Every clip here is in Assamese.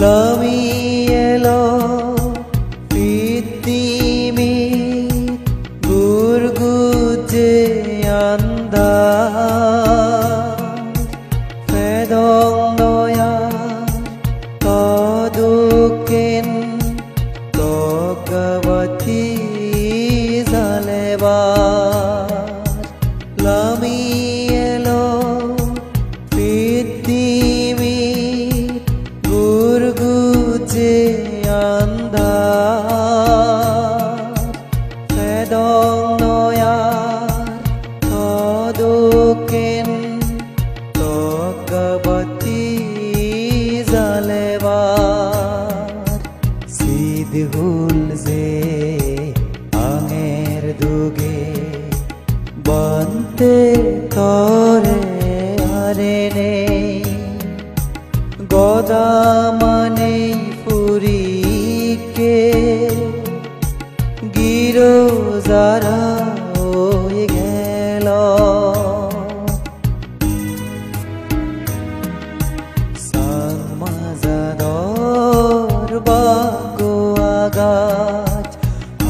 নামিয়েলো পৃথিবীর গুরগুজে আন্ধার ফেদং দয়া তদুকেন তগবতী জালেবার নামিয়েলো পৃথিবীর গুরগুজে আন্ধার ফেদং দয়ার তদুকেন তগবতী জালেবার সিদহুল যে আঙের দুগে বন্তে তরে আরে নে গদামানে ফুরিকে গিরো যারা হয়ে গেল সাংমাজাদর বাগো আগাত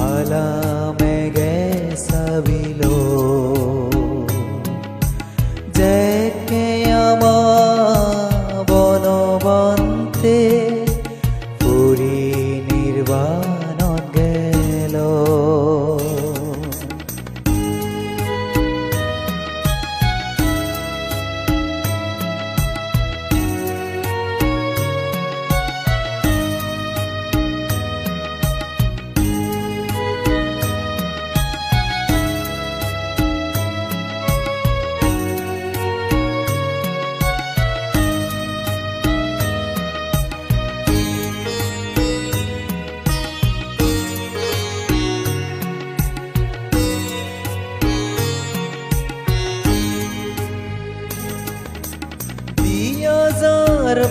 আলামে গেছাবিলো যেকে আমার বনবন্তে পুরী নির্বাণত গেল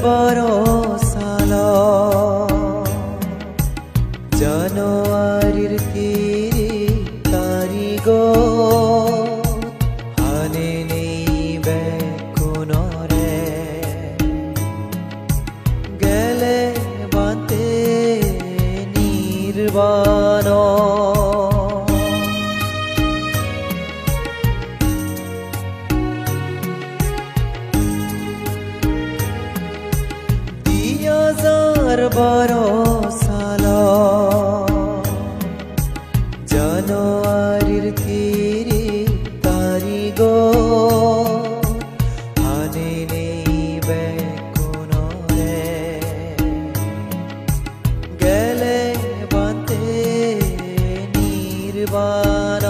বরসাল জানুয়ারির 30 তারিখ হানে নেই বেকুনরে গেলে বাতে নির্বাণ বরসাল জানুয়ারির 30 তারিখ হানে নেই বেকুনরে গেলে বাতে নির্বাণ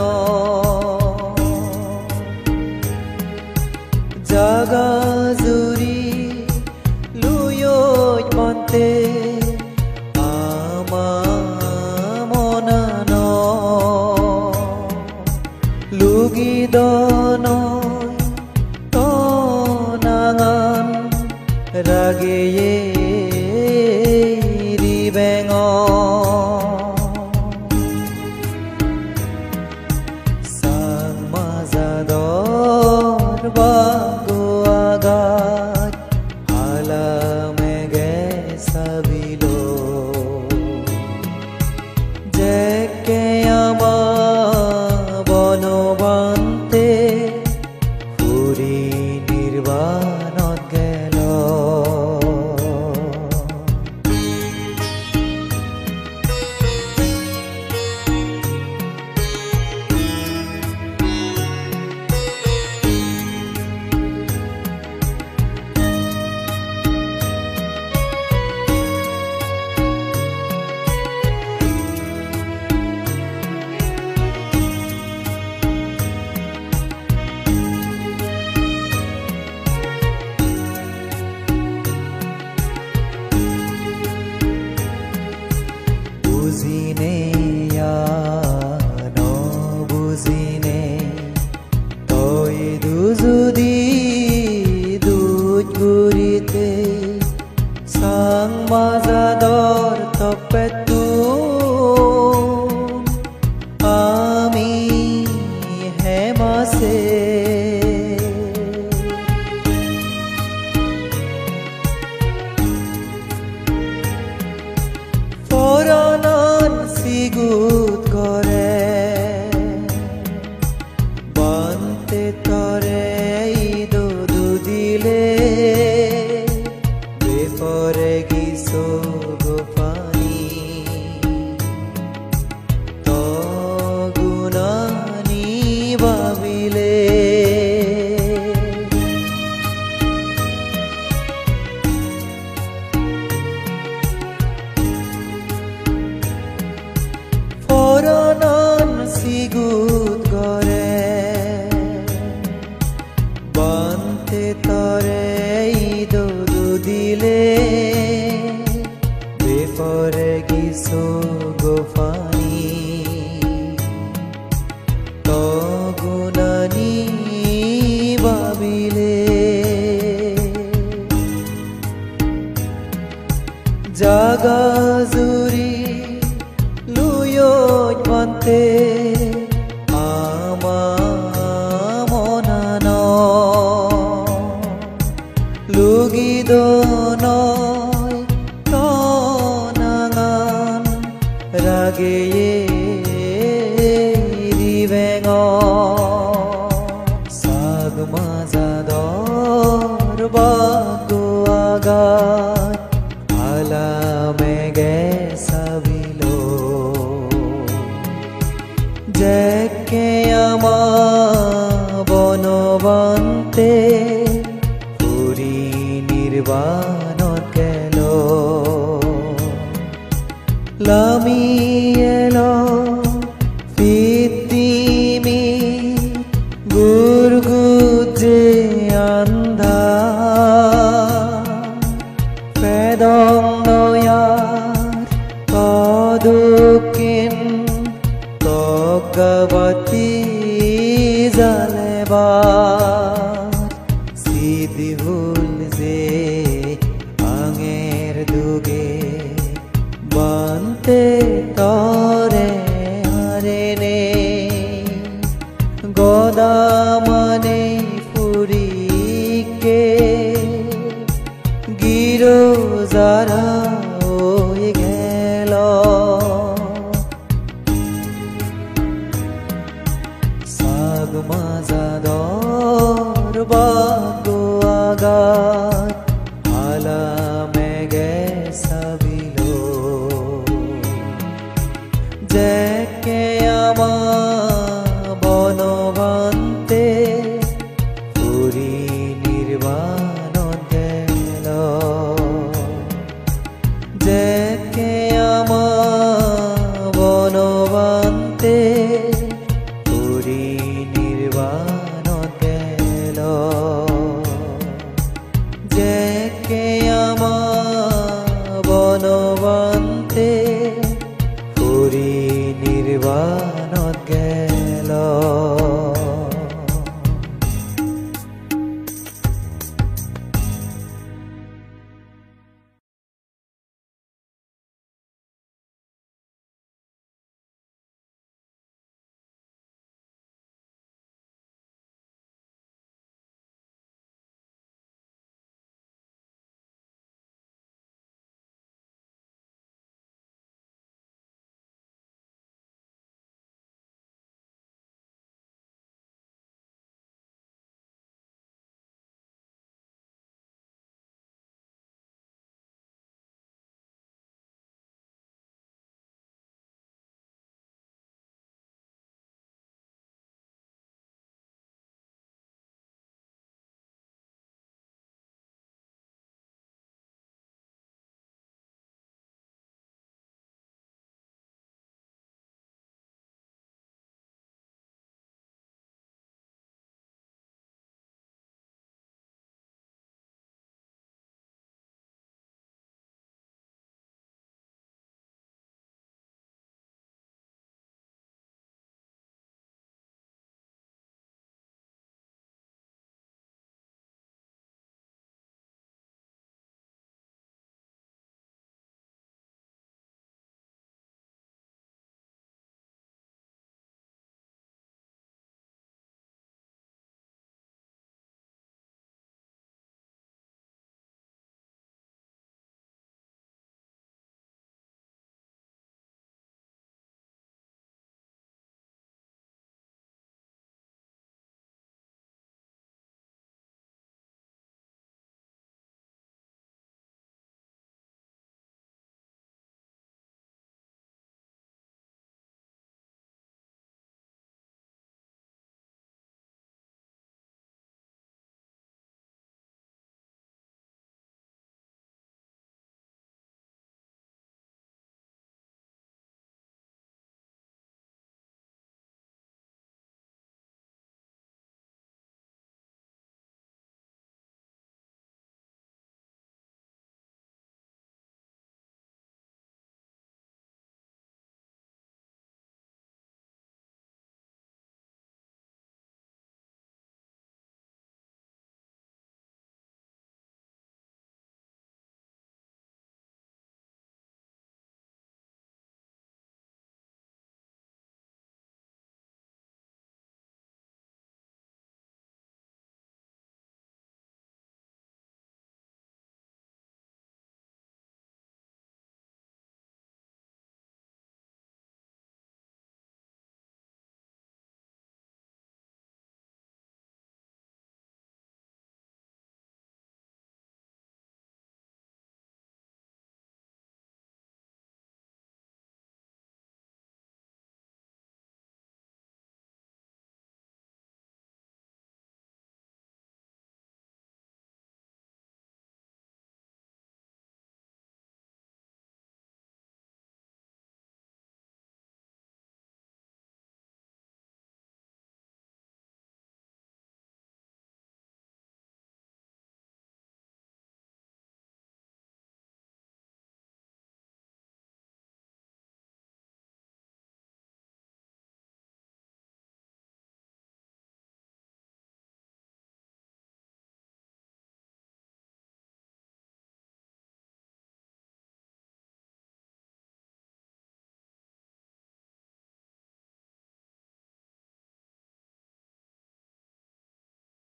জাগা জুরি লুয়ই মন্তে লুগিদনয় তনাঙান রাগেয়ে রিবেঙ সাংমাজাদর বাগো আগাত আলামে গেছাবিলো যেকে আমার বনবন্তে পুরী নির্বাণত গেল বান্তে তরে দৌদু দিলে বেপরে গিসো গোফানি তগুনানি ভাবিলে জাগা জুৰি লুয়ো Bhante Lugidonoi tonangan rageye rivengo sagmazador bago agat alamege sabilo jeke ama bonobante নির্বাণত গেল লামি এলো ফিতিমি গুরগুজে আন্ধা পেদং নয়ার কদুকিন তগবতী জালেবা সিদিহুল যে আঙের দুগে বান্তে তরে হারেনে গদামানে ফুরিকে গিরো যারা হয়ে গেল সাগমাজাদর বাগো আগাত আলামেগে সাবিলো জেকে আমা বনবান্তে পুরি নির্বাণ